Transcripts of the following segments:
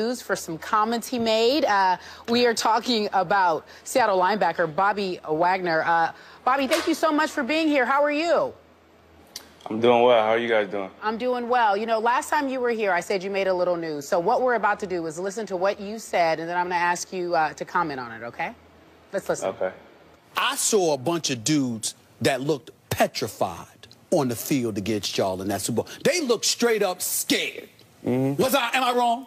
news for some comments he made. We are talking about Seattle linebacker Bobby Wagner. Bobby, thank you so much for being here. How are you? I'm doing well. How are you guys doing? I'm doing well. You know, last time you were here, I said you made a little news. So what we're about to do is listen to what you said, and then I'm going to ask you to comment on it, okay? Let's listen. Okay. I saw a bunch of dudes that looked petrified on the field against y'all in that Super Bowl. They looked straight up scared. Am I wrong?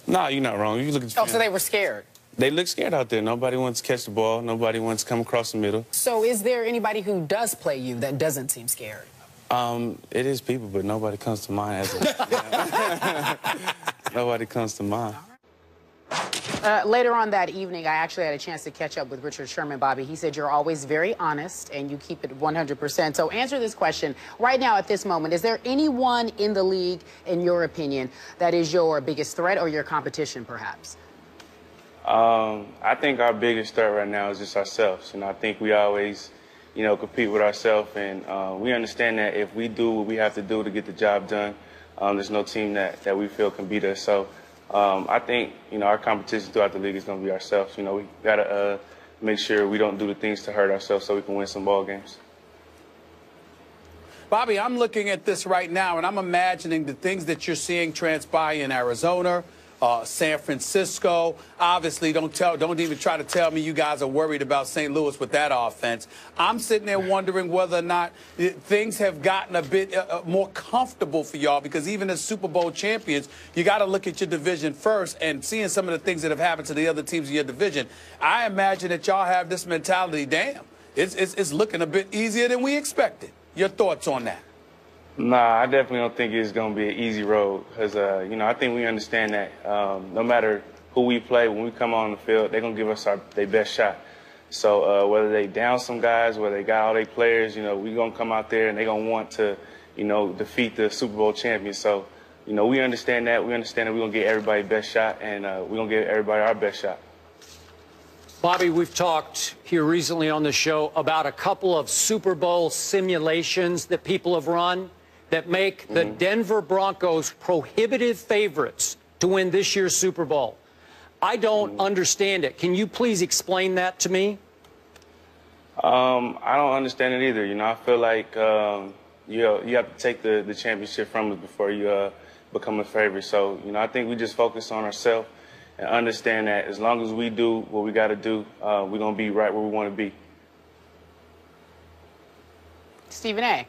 No, you're not wrong. You look at Oh, so they were scared. They look scared out there. Nobody wants to catch the ball. Nobody wants to come across the middle. So is there anybody who does play you that doesn't seem scared? It is people, but nobody comes to mind as a, nobody comes to mind. Later on that evening, I actually had a chance to catch up with Richard Sherman, Bobby. He said you're always very honest and you keep it 100%. So answer this question. Right now, at this moment, is there anyone in the league, in your opinion, that is your biggest threat or your competition, perhaps? I think our biggest threat right now is just ourselves. You know, I think we always, you know, compete with ourselves, and we understand that if we do what we have to do to get the job done, there's no team that we feel can beat us. So I think, you know, our competition throughout the league is going to be ourselves. You know, we got to make sure we don't do the things to hurt ourselves so we can win some ball games. Bobby, I'm looking at this right now, and I'm imagining the things that you're seeing transpire in Arizona, San Francisco. Obviously, don't even try to tell me you guys are worried about St. Louis with that offense. I'm sitting there wondering whether or not things have gotten a bit more comfortable for y'all, because even as Super Bowl champions, you got to look at your division first, and seeing some of the things that have happened to the other teams in your division, I imagine that y'all have this mentality, damn, it's looking a bit easier than we expected. Your thoughts on that? Nah, I definitely don't think it's going to be an easy road because, you know, I think we understand that no matter who we play, when we come on the field, they're going to give us their best shot. So whether they down some guys, whether they got all their players, you know, we're going to come out there and they're going to want to, you know, defeat the Super Bowl champions. So, you know, we understand that. We understand that we're going to get everybody best shot, and we're going to give everybody our best shot. Bobby, we've talked here recently on the show about a couple of Super Bowl simulations that people have run that make the Denver Broncos prohibitive favorites to win this year's Super Bowl. I don't understand it. Can you please explain that to me? I don't understand it either. You know, I feel like you have to take the championship from us before you become a favorite. So, you know, I think we just focus on ourselves and understand that as long as we do what we got to do, we're going to be right where we want to be. Stephen A.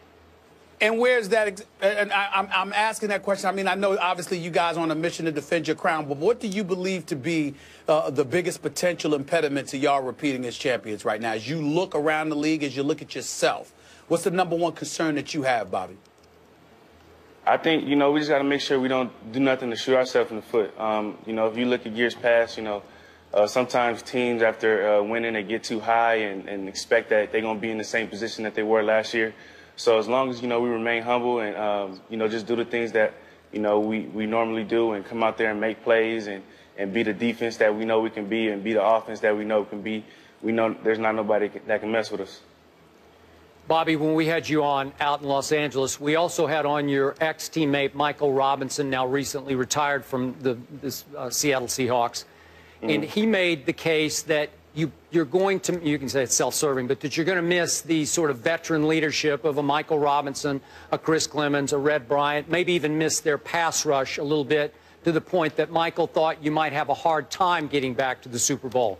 And where's that? And I'm asking that question. I mean, I know obviously you guys are on a mission to defend your crown, but what do you believe to be the biggest potential impediment to y'all repeating as champions right now? As you look around the league, as you look at yourself, what's the #1 concern that you have, Bobby? I think, you know, we just got to make sure we don't do nothing to shoot ourselves in the foot. You know, if you look at years past, you know, sometimes teams after winning, they get too high and expect that they're going to be in the same position that they were last year. So as long as, you know, we remain humble and, you know, just do the things that, you know, we normally do and come out there and make plays and be the defense that we know we can be and be the offense that we know can be, we know there's not nobody that can mess with us. Bobby, when we had you on out in Los Angeles, we also had on your ex-teammate Michael Robinson, now recently retired from the Seattle Seahawks. And he made the case that you're going to, you can say it's self-serving, but that you're going to miss the sort of veteran leadership of a Michael Robinson, a Chris Clemens, a Red Bryant, maybe even miss their pass rush a little bit, to the point that Michael thought you might have a hard time getting back to the Super Bowl.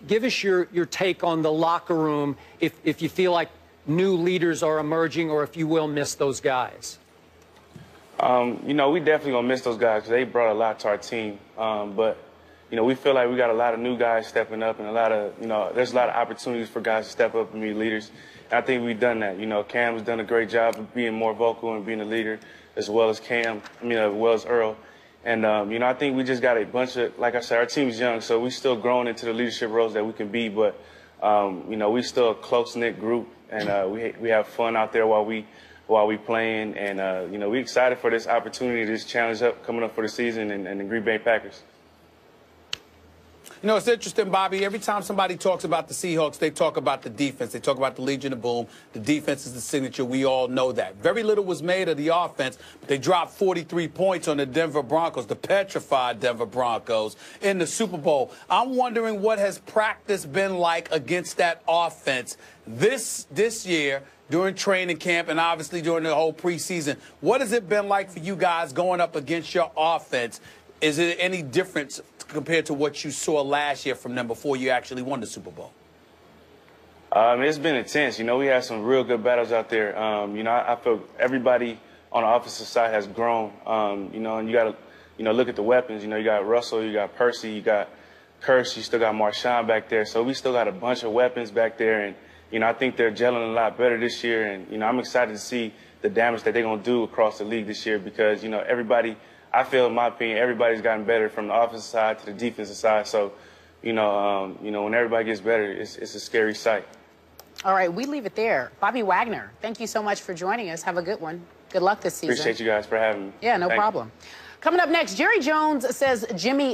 Give us your take on the locker room if you feel like new leaders are emerging, or if you will miss those guys. You know, we definitely going to miss those guys because they brought a lot to our team. But you know, we feel like we got a lot of new guys stepping up, and a lot of, you know, there's a lot of opportunities for guys to step up and be leaders. And I think we've done that. You know, Cam's done a great job of being more vocal and being a leader, as well as as well as Earl. And, you know, I think we just got a bunch of, like I said, our team's young, so we're still growing into the leadership roles that we can be. But, you know, we're still a close-knit group, and we have fun out there while we playing. And, you know, we're excited for this opportunity, this challenge coming up for the season and the Green Bay Packers. You know, it's interesting, Bobby. Every time somebody talks about the Seahawks, they talk about the defense. They talk about the Legion of Boom. The defense is the signature. We all know that. Very little was made of the offense, but they dropped 43 points on the Denver Broncos, the petrified Denver Broncos, in the Super Bowl. I'm wondering what has practice been like against that offense this year during training camp and obviously during the whole preseason. What has it been like for you guys going up against your offense? Is it any difference compared to what you saw last year from them before you actually won the Super Bowl? It's been intense. You know, we had some real good battles out there. You know, I feel everybody on the offensive side has grown. You know, and you got to, you know, look at the weapons. You know, you got Russell, you got Percy, you got Curse, you still got Marshawn back there. So we still got a bunch of weapons back there. And, you know, I think they're gelling a lot better this year. And, you know, I'm excited to see the damage that they're going to do across the league this year because, you know, everybody – I feel, in my opinion, everybody's gotten better from the offensive side to the defensive side. So, you know, when everybody gets better, it's a scary sight. All right, we leave it there. Bobby Wagner, thank you so much for joining us. Have a good one. Good luck this season. Appreciate you guys for having me. Yeah, no problem. Coming up next, Jerry Jones says Jimmy